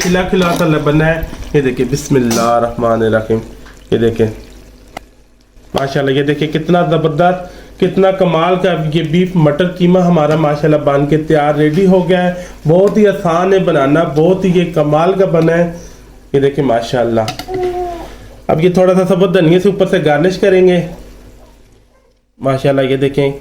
खिला खिला सा बनना है। ये देखिए बिस्मिल्लाहिर्रहमानिर्रहीम। ये देखें माशाल्लाह, ये देखिए कितना ज़बरदस्त, कितना कमाल का ये बीफ मटर कीमा हमारा माशाल्लाह बन के तैयार रेडी हो गया है। बहुत ही आसान है बनाना, बहुत ही ये कमाल का बना है। ये देखिए माशाल्लाह। अब ये थोड़ा सा सबूत धनिया से ऊपर से गार्निश करेंगे माशाल्लाह। ये देखें,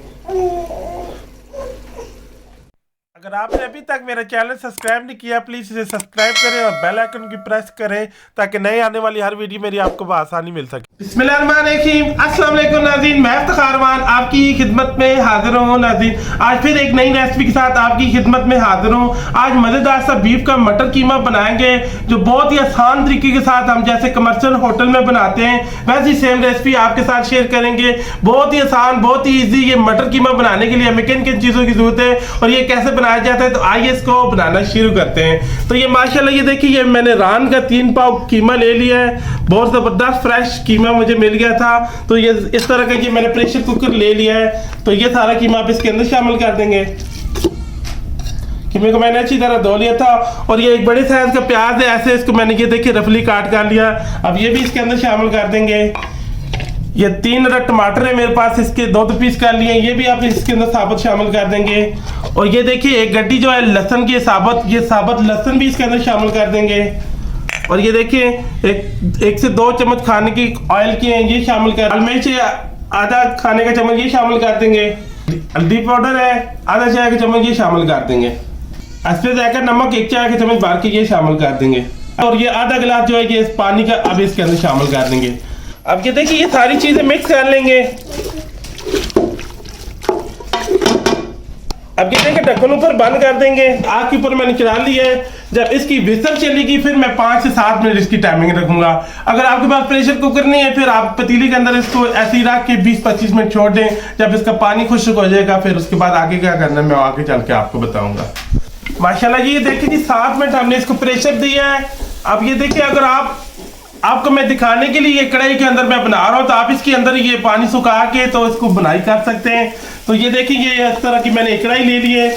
अगर आपने अभी तक मेरा चैनल सब्सक्राइब नहीं किया प्लीज़ इसे सब्सक्राइब करें और बेल आइकन की प्रेस करें ताकि नए आने वाली हर वीडियो मेरी आपको आसानी मिल सके। बिस्मिल्लाहिर्रहमानिर्रहीम। अस्सलाम वालेकुम नाज़रीन, मैं इफ्तिखार खान आपकी खिदमत में हाजिर हूँ। नाज़रीन आज फिर एक नई रेसिपी के साथ आपकी खिदमत में हाजिर हूँ। आज मज़ेदार सा बीफ का मटर कीमा बनाएंगे जो बहुत ही आसान तरीके के साथ हम जैसे कमर्शियल होटल में बनाते हैं वैसी सेम रेसिपी आपके साथ शेयर करेंगे। बहुत ही आसान, बहुत ही ईजी। ये मटर कीमा बनाने के लिए हमें किन किन चीज़ों की जरूरत है और ये कैसे बनाया जाता है, तो आइए इसको बनाना शुरू करते हैं। तो ये माशाल्लाह ये देखिए, ये मैंने रान का 3 पाव कीमा ले लिया है। बहुत ज़बरदस्त फ्रेश कीमा मुझे मिल गया था। तो ये इस तरह का ये मैंने प्रेशर कुकर ले लिया है। तो ये सारा कीमा आप इसके अंदर शामिल कर देंगे। कीमे को मैंने अच्छी तरह धो लिया था और ये एक बड़े साइज का प्याज है, ऐसे इसको मैंने ये देखिए रफली काट कर लिया। अब ये भी इसके अंदर शामिल कर देंगे। ये 3 अदद टमाटर है मेरे पास, इसके 2 पीस कर लिए, ये भी आप इसके अंदर साबुत शामिल कर देंगे। और ये देखिए एक गड्डी जो है लहसुन की साबुत, ये साबुत लहसुन भी इसके अंदर शामिल कर देंगे। और ये देखिए एक से 2 चम्मच खाने की ऑयल की है, ये शामिल कर। लाल मिर्च आधा खाने का चम्मच ये शामिल कर देंगे। हल्दी पाउडर है आधा चाय का चम्मच, ये शामिल कर देंगे। इसमें जाकर नमक 1 चाय का चम्मच भर के ये शामिल कर देंगे। और ये आधा गिलास जो है ये पानी का अब इसके अंदर शामिल कर देंगे। अब ये देखिए ये सारी चीजें मिक्स कर लेंगे। अब ये देखिए ढक्कन ऊपर बंद कर देंगे। आग के ऊपर मैंने चढ़ा लिया है। जब इसकी विसल चलेगी फिर मैं 5 से 7 मिनट इसकी टाइमिंग रखूंगा। अगर आपके पास प्रेशर कुकर नहीं है फिर आप पतीली के अंदर इसको ऐसे ही रख के 20-25 मिनट छोड़ दें। जब इसका पानी खुश्क हो जाएगा फिर उसके बाद आगे क्या करना है मैं आगे चल के आपको बताऊंगा। माशाल्लाह ये देखिए जी 7 मिनट हमने इसको प्रेशर दिया है। अब ये देखिए अगर आपको मैं दिखाने के लिए ये कढ़ाई के अंदर मैं बना रहा हूँ तो आप इसके अंदर ये पानी सुखा के तो इसको बुनाई कर सकते हैं। तो ये देखिए ये इस तरह की मैंने कढ़ाई ले ली है।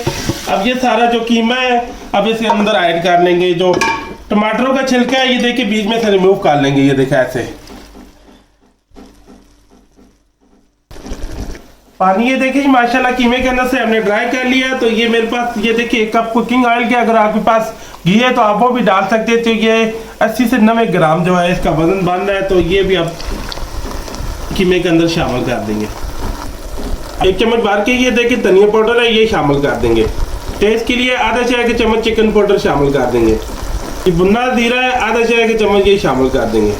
अब ये सारा जो कीमा है अब इसके अंदर ऐड कर लेंगे। जो टमाटरों का छिलका है ये देखिए बीच में से रिमूव कर लेंगे। ये देखिए ऐसे पानी ये देखिए माशाल्लाह कीमे के अंदर से हमने ड्राई कर लिया। तो ये मेरे पास ये देखिए 1 कप कुकिंग ऑयल के, अगर आपके पास घी है तो आप वो भी डाल सकते हैं। तो ये 80 से 90 ग्राम जो है इसका वजन बन रहा है। तो ये भी आप कीमे के अंदर शामिल कर देंगे। 1 चम्मच भर के ये देखिए धनिया पाउडर है ये शामिल कर देंगे। टेस्ट के लिए आधा चाय का चम्मच चिकन पाउडर शामिल कर देंगे। ये भुना जीरा है आधा चाय का चम्मच ये शामिल कर देंगे।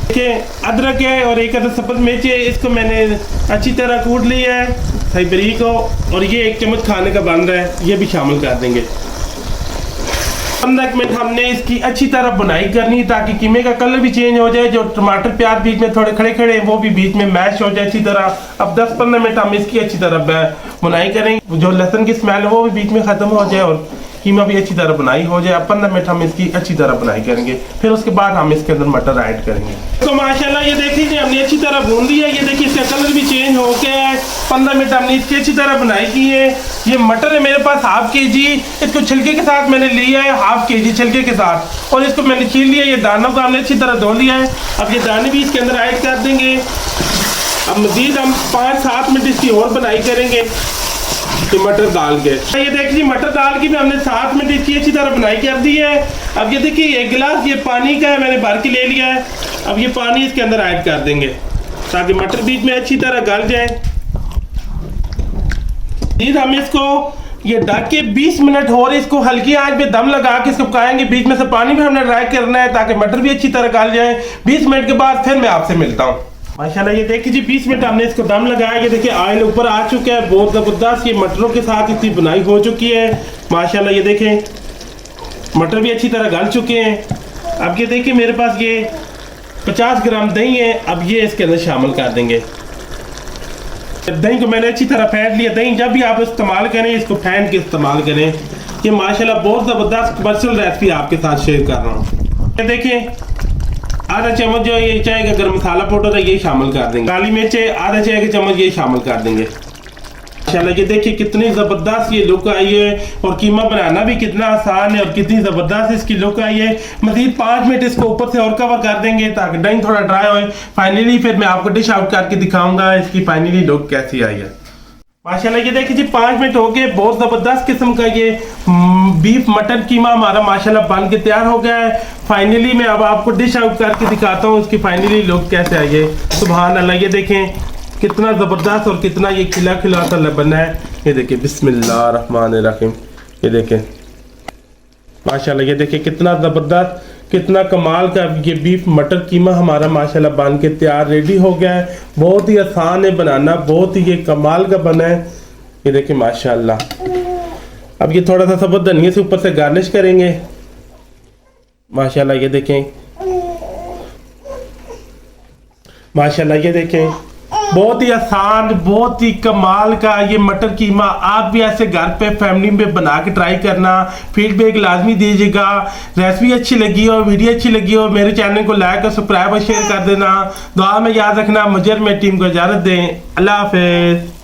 देखिए अदरक है और 1 अदद सब्ज़ मिर्च है, इसको मैंने अच्छी तरह कूट लिया है सही बारीक हो। और ये 1 चम्मच खाने का बन रहा है ये भी शामिल कर देंगे। 15 मिनट हमने इसकी अच्छी तरह बुनाई करनी ताकि कीमे का कलर भी चेंज हो जाए। जो टमाटर प्याज बीच में थोड़े खड़े खड़े वो भी बीच में मैश हो जाए अच्छी तरह। अब 10-15 मिनट हम इसकी अच्छी तरह बुनाई करेंगे। जो लहसुन की स्मेल है वो भी बीच में ख़त्म हो जाए और कीमा भी अच्छी तरह बुनाई हो जाए। अब 15 मिनट हम इसकी अच्छी तरह बुनाई करेंगे। फिर उसके बाद हम इसके अंदर मटर ऐड करेंगे। तो माशाल्लाह ये देखिए हमने अच्छी तरह भून लिया। ये देखिए इसका कलर भी चेंज हो गया है। 15 मिनट हमने इसकी अच्छी तरह बुनाई की है। ये मटर है मेरे पास ½ kg, इसको छिलके के साथ मैंने लिया है ½ kg छिलके के साथ। और इसको मैंने छील लिया। ये दानों को हमने अच्छी तरह धो लिया है। अब ये दाने भी इसके अंदर ऐड कर देंगे। अब मजीद हम 5-7 मिनट इसकी और बुनाई करेंगे मटर डाल के। ये देखिए मटर डाल के भी हमने 7 मिनट इसकी अच्छी तरह बुनाई कर दी है। अब ये देखिए 1 गिलास ये पानी का है मैंने भर के ले लिया है। अब ये पानी इसके अंदर ऐड कर देंगे ताकि मटर बीच में अच्छी तरह गल जाए। फिर हम इसको ये ढक के 20 मिनट और इसको हल्की आंच पे दम लगा के इसको पकाएंगे। बीच में से पानी भी हमने ड्राई करना है ताकि मटर भी अच्छी तरह गल जाए। 20 मिनट के बाद फिर मैं आपसे मिलता हूँ। माशाल्लाह ये देखिए जी 20 मिनट हमने इसको दम लगाया। ये देखिए ऑयल ऊपर आ चुका है बहुत ज़बरदस्त। ये मटरों के साथ इसकी बुनाई हो चुकी है माशाल्लाह। ये देखें मटर भी अच्छी तरह गल चुके हैं। अब ये देखिए मेरे पास ये 50 ग्राम दही है। अब ये इसके अंदर शामिल कर देंगे। दही को मैंने अच्छी तरह फेंट लिया। दही जब भी आप इस्तेमाल करें इसको फेंट के इस्तेमाल करें। ये माशाल्लाह बहुत ज़बरदस्त कमर्शियल रेसिपी आपके साथ शेयर कर रहा हूँ। ये देखिए आधा चम्मच जो ये चाय का गरम मसाला पाउडर है ये शामिल कर देंगे। काली मिर्च आधा चाय का चम्मच ये शामिल कर देंगे। माशाल्लाह ये देखिए कितनी ज़बरदस्त ये लुक आई है और कीमा बनाना भी कितना आसान है और कितनी ज़बरदस्त इसकी लुक आई है। मज़ीद 5 मिनट इसको ऊपर से और कवर कर देंगे ताकि दही थोड़ा ड्राई हो। फाइनली फिर मैं आपको डिश आउट करके दिखाऊंगा इसकी फाइनली लुक कैसी आई है। माशाल्लाह ये देखिए जी 5 मिनट हो गए। बहुत ज़बरदस्त किस्म का ये बीफ मटन कीमा हमारा माशाल्लाह बन के तैयार हो गया है। फाइनली मैं अब आपको डिश आउट करके दिखाता हूँ उसकी फाइनली लुक कैसे आई है। सुभान अल्लाह, ये देखें कितना ज़बरदस्त और कितना ये खिला खिला सा बना है। ये देखिए बिस्मिल्लाहिर्रहमानिर्रहीम, ये देखें माशाल्लाह, ये देखिए कितना ज़बरदस्त कितना कमाल का ये बीफ मटर कीमा हमारा माशाल्लाह बन के तैयार रेडी हो गया है। बहुत ही आसान है बनाना, बहुत ही ये कमाल का बना है। ये देखिए माशाल्लाह। अब ये थोड़ा सा सब्ज़ धनिया से ऊपर से गार्निश करेंगे माशाल्लाह। ये देखें माशाल्लाह, ये देखें बहुत ही आसान बहुत ही कमाल का ये मटर कीमा। आप भी ऐसे घर पे फैमिली में बना के ट्राई करना, फीडबैक लाजमी दीजिएगा। रेसिपी अच्छी लगी हो, वीडियो अच्छी लगी हो, मेरे चैनल को लाइक और सब्सक्राइब और शेयर कर देना। दुआ में याद रखना। मुझे और मेरी टीम को इजाज़त दें। अल्लाह हाफिज़।